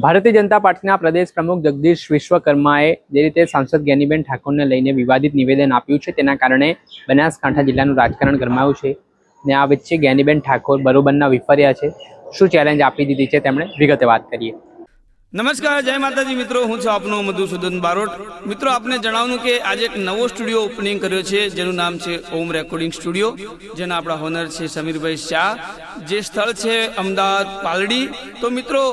ભારતીય જનતા પાર્ટીના પ્રદેશ પ્રમુખ જગદીશ વિશ્વકર્માએ જે રીતે સાંસદ જ્ઞાનીબેન ઠાકોરને લઈને વિવાદિત નિવેદન આપ્યું છે, તેના કારણે બનાસકાંઠા જિલ્લાનું રાજકારણ ગરમાયું છે ને આ વચ્ચે જ્ઞાનીબેન ઠાકોર બરોબરના વિફર્યા છે। શું ચેલેન્જ આપી દીધી છે તેમણે, વિગતે વાત કરીએ। નમસ્કાર, જય માતાજી મિત્રો, હું છું આપનો મધુસૂદન બારોટ। મિત્રો, આપને જણાવવાનું કે આજે એક નવો સ્ટુડિયો ઓપનિંગ કર્યો છે, જેનું નામ છે ઓમ રેકોર્ડિંગ સ્ટુડિયો, જેના આપણા હોનર છે સમીરભાઈ શાહ। જે સ્થળ છે અમદાવાદ પાલડી। તો મિત્રો,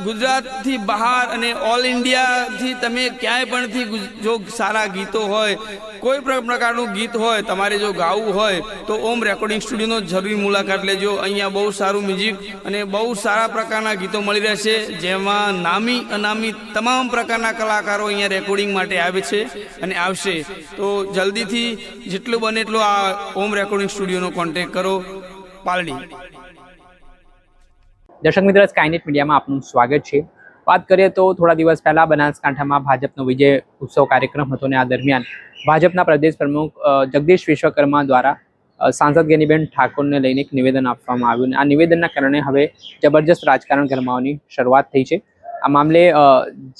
ગુજરાતથી બહાર અને ઓલ ઇન્ડિયાથી તમે ક્યાંય પણથી જો સારા ગીતો હોય, કોઈ પણ પ્રકારનું ગીત હોય, તમારે જો ગાવું હોય તો ઓમ રેકોર્ડિંગ સ્ટુડિયોનો જરૂરી મુલાકાત લેજો। અહીંયા બહુ સારું મ્યુઝિક અને બહુ સારા પ્રકારના ગીતો મળી રહેશે, જેમાં નામી અનામી તમામ પ્રકારના કલાકારો અહીંયા રેકોર્ડિંગ માટે આવે છે અને આવશે। તો જલ્દીથી જેટલું બને એટલું આ ઓમ રેકોર્ડિંગ સ્ટુડિયોનો કોન્ટેક્ટ કરો, પાલડી। દર્શક મિત્રો, સ્કાયનેટ મીડિયામાં આપનું સ્વાગત છે। વાત કરીએ તો થોડા દિવસ પહેલા બનાસકાંઠામાં ભાજપનો વિજય ઉત્સવ કાર્યક્રમ હતો અને આ દરમિયાન ભાજપના પ્રદેશ પ્રમુખ જગદીશ વિશ્વકર્મા દ્વારા સાંસદ જ્ઞાનીબેન ઠાકોરને લઈને એક નિવેદન આપવામાં આવ્યું અને આ નિવેદનના કારણે હવે જબરજસ્ત રાજકારણ ગરમાવાની શરૂઆત થઈ છે। આ મામલે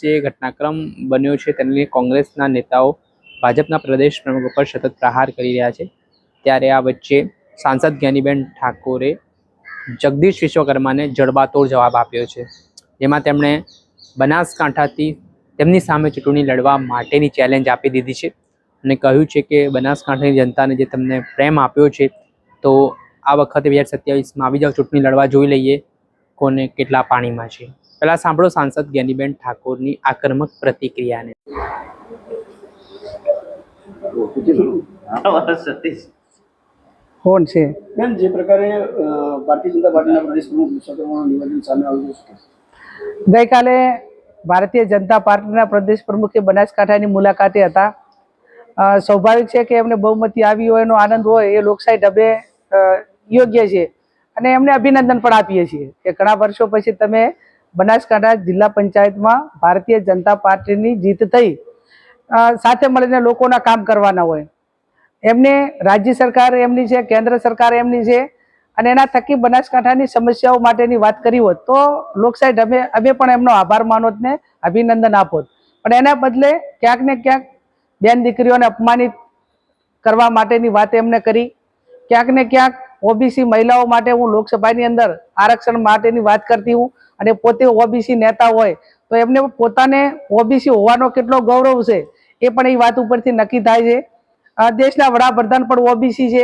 જે ઘટનાક્રમ બન્યો છે તેને લઈને કોંગ્રેસના નેતાઓ ભાજપના પ્રદેશ પ્રમુખ ઉપર સતત પ્રહાર કરી રહ્યા છે। ત્યારે આ વચ્ચે સાંસદ જ્ઞાનીબેન ઠાકોરે જગદીશ વિશ્વકર્માને જડબાતોડ જવાબ આપ્યો છે, જેમાં તેમણે બનાસકાંઠાથી તેમની સામે ચૂંટણી લડવા માટેની ચેલેન્જ આપી દીધી છે અને કહ્યું છે કે બનાસકાંઠાની જનતાને જે તમને પ્રેમ આપ્યો છે, તો આ વખતે 2027માં આવી જાઓ, ચૂંટણી લડવા, જોઈ લઈએ કોને કેટલા પાણીમાં છે। પહેલા સાંભળો સાંસદ જ્ઞાનીબેન ઠાકોરની આક્રમક પ્રતિક્રિયાને। કોણ છે બેન, જે પ્રકારે ભારતીય જનતા પાર્ટીના પ્રદેશ પ્રમુખ વિશ્વકર્માનું નિવેદન સામે આવ્યું છે, ગઈકાલે ભારતીય જનતા પાર્ટીના પ્રદેશ પ્રમુખે બનાસકાંઠાની મુલાકાતે હતા। સ્વાભાવિક છે કે એમને બહુમતી આવી હોય એનો આનંદ હોય, એ લોકશાહી ઢબે યોગ્ય છે અને એમને અભિનંદન પણ આપીએ છીએ કે ઘણા વર્ષો પછી તમે બનાસકાંઠા જિલ્લા પંચાયતમાં ભારતીય જનતા પાર્ટીની જીત થઈ, સાથે મળીને લોકોના કામ કરવાના હોય। એમને રાજ્ય સરકાર એમની છે, કેન્દ્ર સરકાર એમની છે અને એના થકી બનાસકાંઠાની સમસ્યાઓ માટેની વાત કરી હોત તો લોકશાહી ઢબે અમે પણ એમનો આભાર માનોત ને અભિનંદન આપોત, પણ એના બદલે ક્યાંક ને ક્યાંક બેન દીકરીઓને અપમાનિત કરવા માટેની વાત એમને કરી। ક્યાંક ને ક્યાંક ઓબીસી મહિલાઓ માટે હું લોકસભાની અંદર આરક્ષણ માટેની વાત કરતી હું અને પોતે ઓબીસી નેતા હોય તો એમને પોતાને ઓબીસી હોવાનો કેટલો ગૌરવ છે એ પણ એ વાત ઉપરથી નક્કી થાય છે। દેશના વડાપ્રધાન પણ ઓબીસી છે,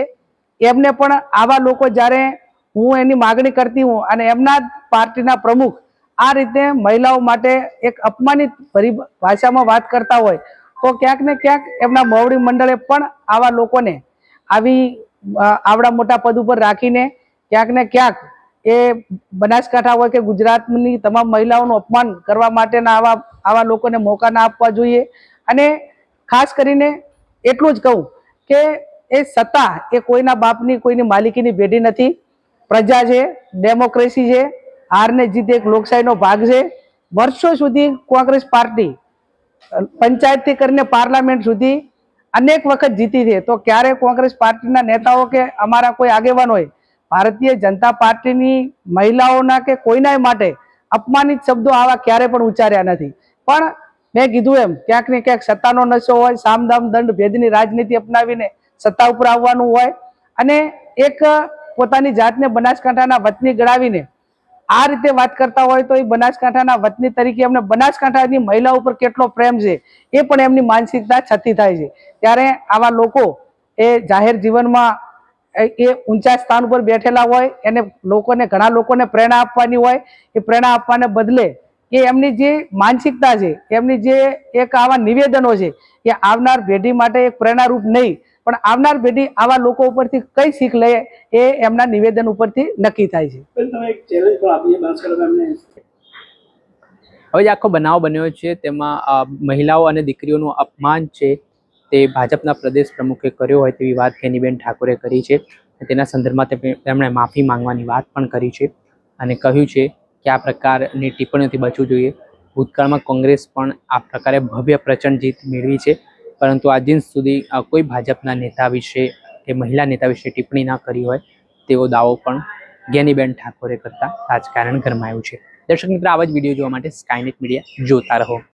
એમને પણ આવા લોકો જ્યારે હું એની માગણી કરતી હું અને એમના પાર્ટીના પ્રમુખ આ રીતે મહિલાઓ માટે એક અપમાનિત ભરી ભાષામાં વાત કરતા હોય તો ક્યાંક ને ક્યાંક એમના મોવડી મંડળે પણ આવા લોકોને આવડા મોટા પદ ઉપર રાખીને ક્યાંક ને ક્યાંક એ બનાસકાંઠા હોય કે ગુજરાતની તમામ મહિલાઓનું અપમાન કરવા માટેના આવા લોકોને મોકા ના આપવા જોઈએ। અને ખાસ કરીને એટલું જ કહું કે એ સત્તા એ કોઈના બાપની, કોઈની માલિકીની ભેટી નથી। પ્રજા છે, ડેમોક્રેસી છે, હારને જીત એક લોકશાહીનો ભાગ છે। વર્ષો સુધી કોંગ્રેસ પાર્ટી પંચાયતથી કરીને પાર્લામેન્ટ સુધી અનેક વખત જીતી છે, તો ક્યારે કોંગ્રેસ પાર્ટીના નેતાઓ કે અમારા કોઈ આગેવાનોએ ભારતીય જનતા પાર્ટીની મહિલાઓના કે કોઈના માટે અપમાનિત શબ્દો આવા ક્યારે પણ ઉચ્ચાર્યા નથી। પણ મેં કીધું એમ ક્યાંક ને ક્યાંક સત્તાનો નશો હોય, સામદામ દંડ ભેદની રાજનીતિ અપનાવીને સત્તા ઉપર આવવાનું હોય અને એક પોતાની જાતને બનાસકાંઠાના વતની ગણાવીને આ રીતે વાત કરતા હોય તો એ બનાસકાંઠાના વતની તરીકે એમને બનાસકાંઠાની મહિલા ઉપર કેટલો પ્રેમ છે એ પણ એમની માનસિકતા છતી થાય છે। ત્યારે આવા લોકો એ જાહેર જીવનમાં એ ઊંચા સ્થાન ઉપર બેઠેલા હોય, એને ઘણા લોકોને પ્રેરણા આપવાની હોય, એ પ્રેરણા આપવાને બદલે એ એમની જે માનસિકતા છે, એમની જે એક આવા નિવેદનો છે એ આવનાર પેઢી માટે એક પ્રેરણારૂપ નહીં, પણ આવનાર પેઢી આવા લોકો ઉપરથી કઈ શીખ લે એ એમના નિવેદન ઉપરથી નક્કી થાય છે। હવે જે આખો બનાવ બન્યો છે તેમાં મહિલાઓ અને દીકરીઓનું અપમાન છે તે ભાજપના પ્રદેશ પ્રમુખે કર્યો હોય તેવી વાત જ્ઞાનીબેન ઠાકોરે કરી છે। તેના સંદર્ભમાં તેમણે માફી માંગવાની વાત પણ કરી છે અને કહ્યું છે કે આ પ્રકારની ટિપ્પણીઓથી બચવું જોઈએ। ભૂતકાળમાં કોંગ્રેસ પણ આ પ્રકારે ભવ્ય પ્રચંડ જીત મેળવી છે, પરંતુ આજ દિન સુધી કોઈ ભાજપના નેતા વિશે કે મહિલા નેતા વિશે ટિપ્પણી ના કરી હોય તેવો દાવો પણ જ્ઞાનીબેન ઠાકોરે કરતા રાજકારણ ગરમાયું છે। દર્શક મિત્રો, આવા જ વિડીયો જોવા માટે સ્કાયનેટ મીડિયા જોતા રહો.